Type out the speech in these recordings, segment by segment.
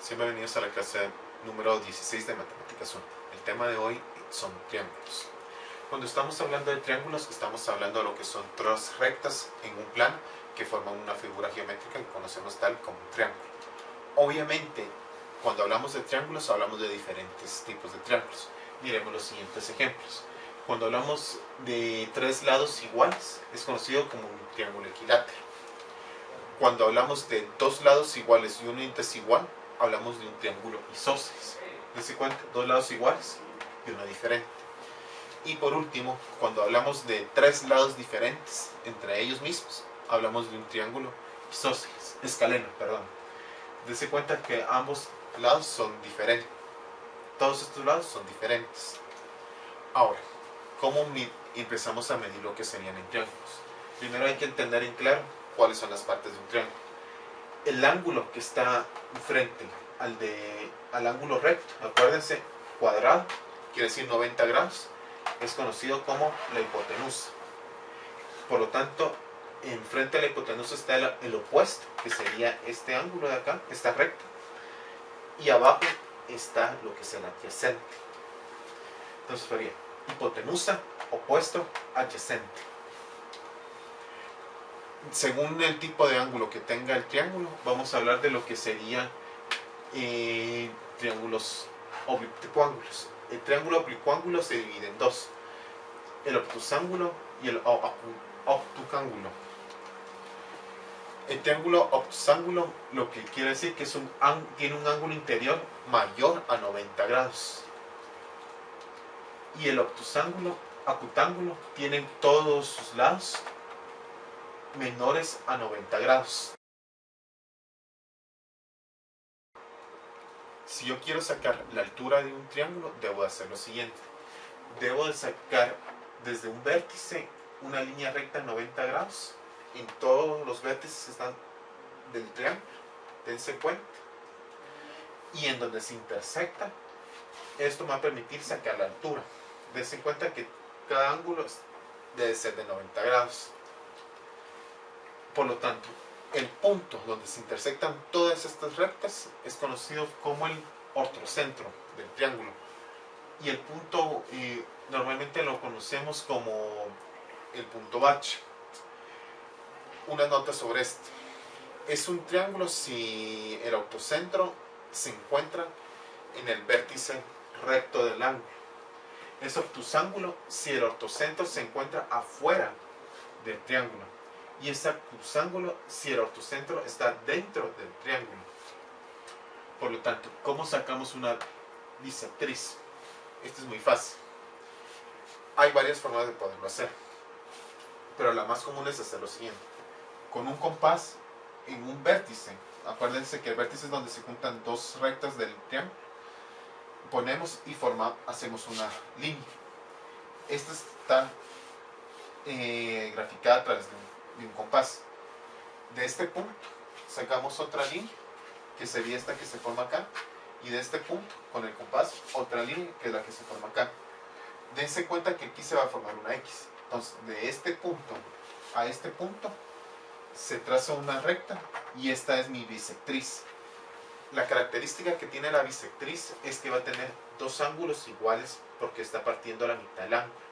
Sean bienvenidos a la clase número 16 de Matemáticas 1. El tema de hoy son triángulos. Cuando estamos hablando de triángulos, estamos hablando de lo que son tres rectas en un plano que forman una figura geométrica que conocemos tal como un triángulo. Obviamente, cuando hablamos de triángulos, hablamos de diferentes tipos de triángulos. Miremos los siguientes ejemplos. Cuando hablamos de tres lados iguales, es conocido como un triángulo equilátero. Cuando hablamos de dos lados iguales y uno desigual, hablamos de un triángulo isósceles. Dense cuenta, dos lados iguales y uno diferente. Y por último, cuando hablamos de tres lados diferentes entre ellos mismos, hablamos de un triángulo isósceles, escaleno, perdón. Dense cuenta que ambos lados son diferentes. Todos estos lados son diferentes. Ahora, ¿cómo empezamos a medir lo que serían en triángulos? Primero hay que entender en claro cuáles son las partes de un triángulo. El ángulo que está frente al ángulo recto, acuérdense, cuadrado, quiere decir 90 grados, es conocido como la hipotenusa. Por lo tanto, enfrente a la hipotenusa está el opuesto, que sería este ángulo de acá, esta recta, y abajo está lo que es el adyacente. Entonces sería hipotenusa, opuesto, adyacente. Según el tipo de ángulo que tenga el triángulo, vamos a hablar de lo que serían triángulos oblicuángulos. El triángulo oblicuángulo se divide en dos: el obtusángulo y el obtucángulo. El triángulo obtusángulo lo que quiere decir que tiene un ángulo interior mayor a 90 grados. Y el obtusángulo, acutángulo, tienen todos sus lados menores a 90 grados. Si yo quiero sacar la altura de un triángulo, debo hacer lo siguiente. Debo de sacar desde un vértice una línea recta en 90 grados en todos los vértices que están del triángulo, dense cuenta, y en donde se intersecta, esto me va a permitir sacar la altura. Dense cuenta que cada ángulo debe ser de 90 grados. Por lo tanto, el punto donde se intersectan todas estas rectas es conocido como el ortocentro del triángulo. Y el punto normalmente lo conocemos como el punto H. Una nota sobre esto. Es un triángulo si el ortocentro se encuentra en el vértice recto del ángulo. Es obtusángulo si el ortocentro se encuentra afuera del triángulo. Y es acusángulo si el ortocentro está dentro del triángulo. Por lo tanto, ¿cómo sacamos una bisectriz? Esto es muy fácil. Hay varias formas de poderlo hacer, pero la más común es hacer lo siguiente. Con un compás en un vértice, acuérdense que el vértice es donde se juntan dos rectas del triángulo, ponemos y hacemos una línea. Esta está graficada a través de un compás. De este punto sacamos otra línea, que sería esta que se forma acá, y de este punto, con el compás, otra línea, que es la que se forma acá. Dense cuenta que aquí se va a formar una X. Entonces, de este punto a este punto se traza una recta, y esta es mi bisectriz. La característica que tiene la bisectriz es que va a tener dos ángulos iguales porque está partiendo a la mitad del ángulo.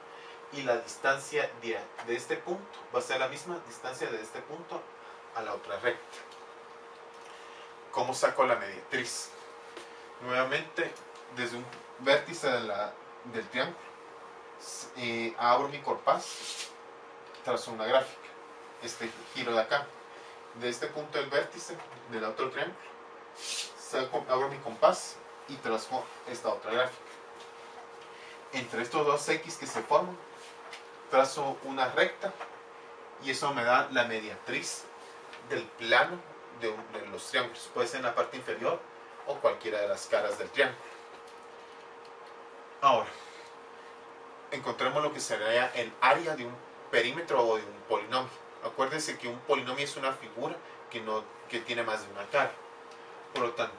Y la distancia de este punto va a ser la misma distancia de este punto a la otra recta. ¿Cómo saco la mediatriz? Nuevamente, desde un vértice del triángulo, abro mi compás, trazo una gráfica. Este giro de acá, de este punto del vértice del otro triángulo, abro mi compás y trazo esta otra gráfica. Entre estos dos X que se forman, trazo una recta, y eso me da la mediatriz del plano de los triángulos. Puede ser en la parte inferior o cualquiera de las caras del triángulo. Ahora, encontremos lo que sería el área de un perímetro o de un polinomio. Acuérdense que un polinomio es una figura que tiene más de una cara. Por lo tanto,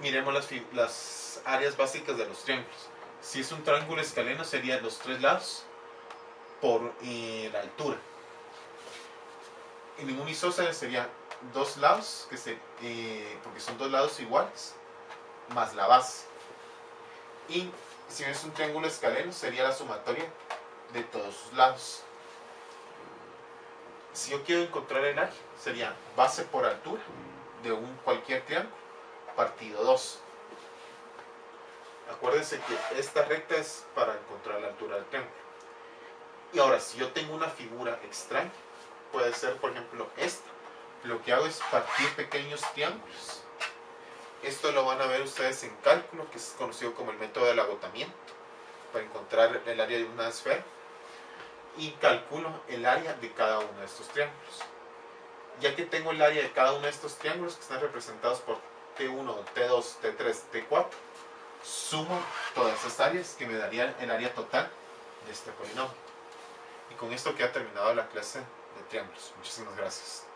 miremos las áreas básicas de los triángulos. Si es un triángulo escaleno, serían los tres lados por la altura. En un isósceles sería dos lados, porque son dos lados iguales, más la base. Y si es un triángulo escaleno, sería la sumatoria de todos sus lados. Si yo quiero encontrar el área, sería base por altura de cualquier triángulo partido 2. Acuérdense que esta recta es para encontrar la altura del triángulo. Y ahora, si yo tengo una figura extraña, puede ser por ejemplo esta. Lo que hago es partir pequeños triángulos. Esto lo van a ver ustedes en cálculo, que es conocido como el método del agotamiento, para encontrar el área de una esfera. Y calculo el área de cada uno de estos triángulos. Ya que tengo el área de cada uno de estos triángulos, que están representados por T1, T2, T3, T4, sumo todas estas áreas que me darían el área total de este polinomio. Y con esto queda terminado la clase de triángulos. Muchísimas gracias.